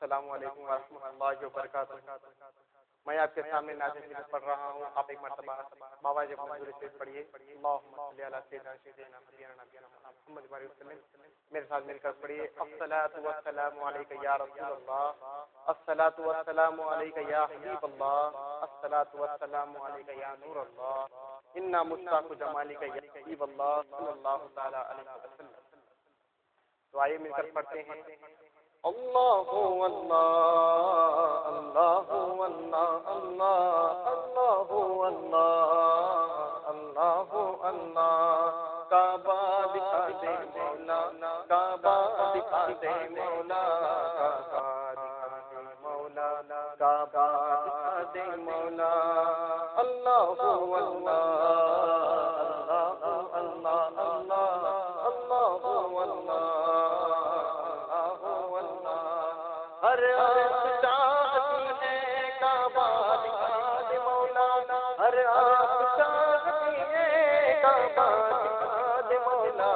السلام علیکم ورحمۃ اللہ وبرکاتہ۔ میں آپ کے سامنے نازل شریف پڑھ رہا ہوں، آپ ایک مرتبہ بابا جب منظور سے پڑھیے اللہم صلی علی سیدنا محمد وسلم، میرے ساتھ مل کر پڑھیے الصلاۃ والسلام علیک یا رسول اللہ، الصلاۃ والسلام علیک یا حبیب اللہ، الصلاۃ والسلام علیک یا نور اللہ، انا مشتاق جمالک یا حبیب اللہ صلی اللہ تعالی علیہ وسلم۔ تو آئیے مل کر پڑھتے ہیں اللہ اللہ اللہ اللہ اللہ اللہ اللہ اللہ، کعبہ دکھا دے مولا، کعبہ دکھا دے مولا، مولا کعبہ دکھا دے مولا، اللہ اللہ اللہ اللہ اللہ اللہ، ہر آنکھ چاہتی ہے کعبہ دکھا دے مولا، ہر آنکھ چاہتی ہے کعبہ دکھا دے مولا،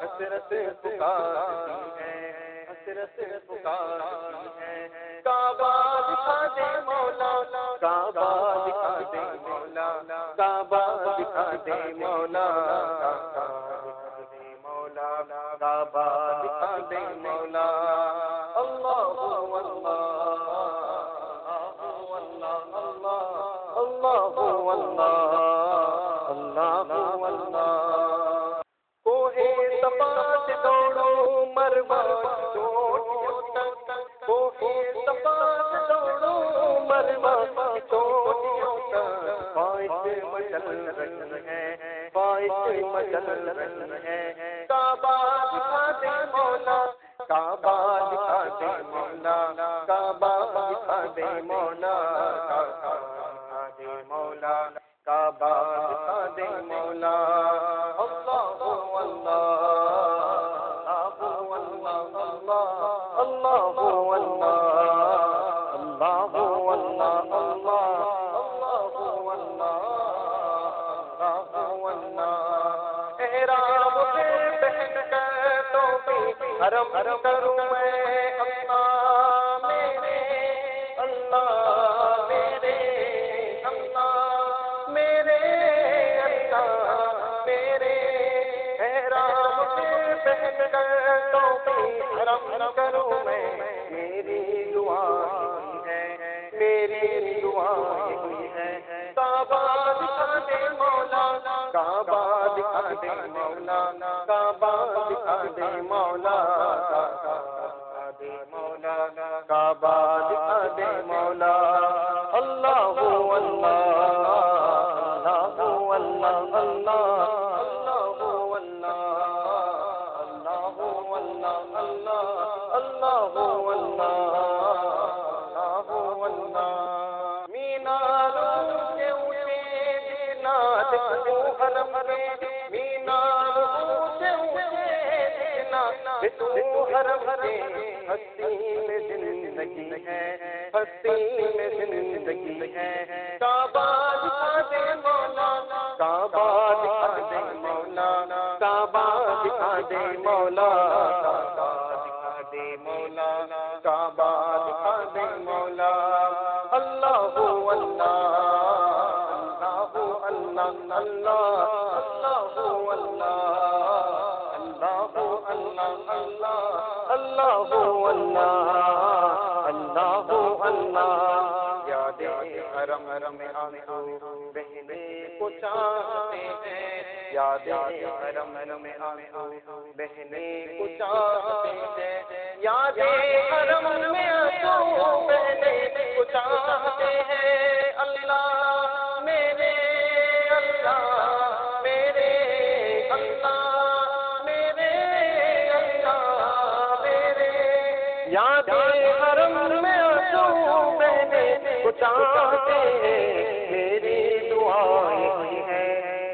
حسرت پکارتی ہے، حسرت پکارتی ہے، کعبہ دکھا دے مولا، کعبہ دکھا دے مولا، کعبہ دکھا دے مولا، کعبہ دکھا دے مولا، اللہ کوہ صفا سے دوڑو مروا چوٹیوں تک، کوہ صفا سے دوڑو مروا چوٹیوں تک، خواہش مچل رہی ہے، خواہش مچل رہی ہے، کعبہ دکھا دے مولا، کعبہ دکھا دے مولا، کعبہ دکھا دے مولا، کعبہ دے مولا، کعبہ دکھا دے مولا، اللہ اللہ اللہ اللہ اللہ اللہ اللہ، احرام پہ پہن کر ٹوپی حرم کروں میں، اللہ میرے، اللہ میرے، اللہ میرے، اللہ میرے، احرام پہ پہن کر ٹوپی حرم کروں میں، میری دعا ہے، میری دعا ہے، کعبہ دکھا دے مولا، کعبہ دکھا دے مولا، کعبہ دکھا دے مولا، کعبہ دے مولا، کعبہ دکھا دے مولا، اللہ اللہ اللہ اللہ اللہ اللہ اللہ، میناروں کے اونچے جنات کو حرم کے، میناروں کے اونچے جنات تو حرم کے، ہستی میں زندگی ہے، ہستی میں زندگی ہے، کعبہ دکھا دے مولا، کعبہ دکھا دے مولا، کعبہ دکھا دے مولا، کعبہ دکھا دے مولا، کعبہ دکھا دے مولا، اللہ اللہ اللہ اللہ اللہ اللہ اللہ اللہ، یاد حرم میں آنسو بہنے کو چاہتے ہیں، یاد حرم میں آنسو بہنے کو چاہتے ہیں، یاد حرم میں آنسو بہنے کو چاہتے ہیں، اللہ میرے، اللہ میرے، اللہ میرے، اللہ میرے، یاد حرم میں آنسو بہنے کو چاہتے ہیں، میری دعا یہی ہے،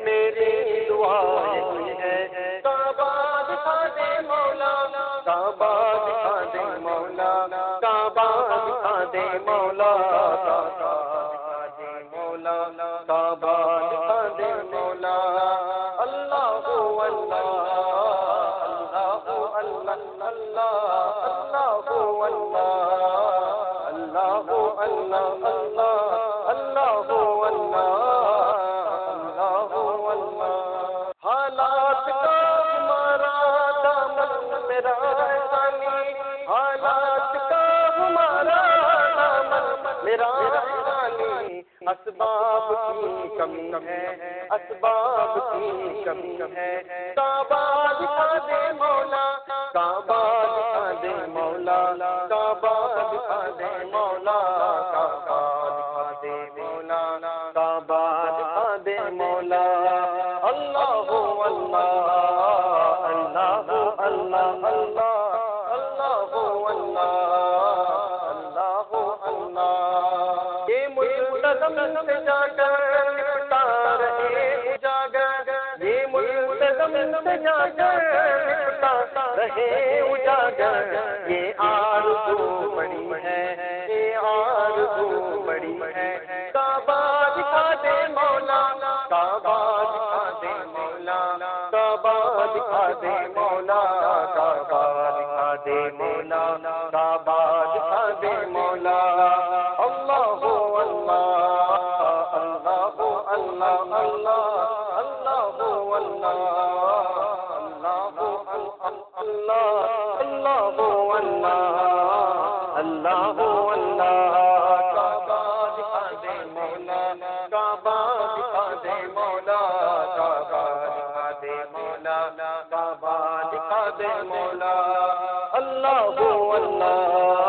میری دعا یہی ہے، کعبہ دکھا دے مولا، کعبہ دکھا دے مولا، کعبہ دکھا دے مولا، کعبہ دکھا دے مولا، کعبہ دکھا دے مولا، اللہ اللہ اللہ اللہ اللہ اللہ اللہ اللہ اللہ اللہ اللہ حالات کا ہمارا دامن میرا غانی حالات کا ہمارا دامن میرا غانی اسباب کی کمی ہے اسباب کی کمی ہے کعبہ دکھا دے مولا کعبہ دکھا دے مولا کعبہ دکھا دے مولا کعبہ دکھا دے مولا کعبہ دکھا دے مولا اللہ اللہ اللہ اللہ اللہ اللہ اللہ یہ ملتزم سے جا کر نپٹا رہے اجاگر یہ ملتزم سے جا کر نپٹا رہے اجاگر یہ آرزو بڑی ہے یہ آرزو بڑی ہے کعبہ دکھا دے مولا کعبہ دکھا دے مولا کعبہ دکھا دے مولا کعبہ دکھا دے مولا کعبہ دکھا دے مولا اللہ اللہ اللہ اللہ اللہ اللہ اللہ اللہ کعبہ دکھا دے مولا کعبہ دکھا دے مولا کعبہ دکھا دے مولا کعبہ دکھا دے مولا اللہ اللہ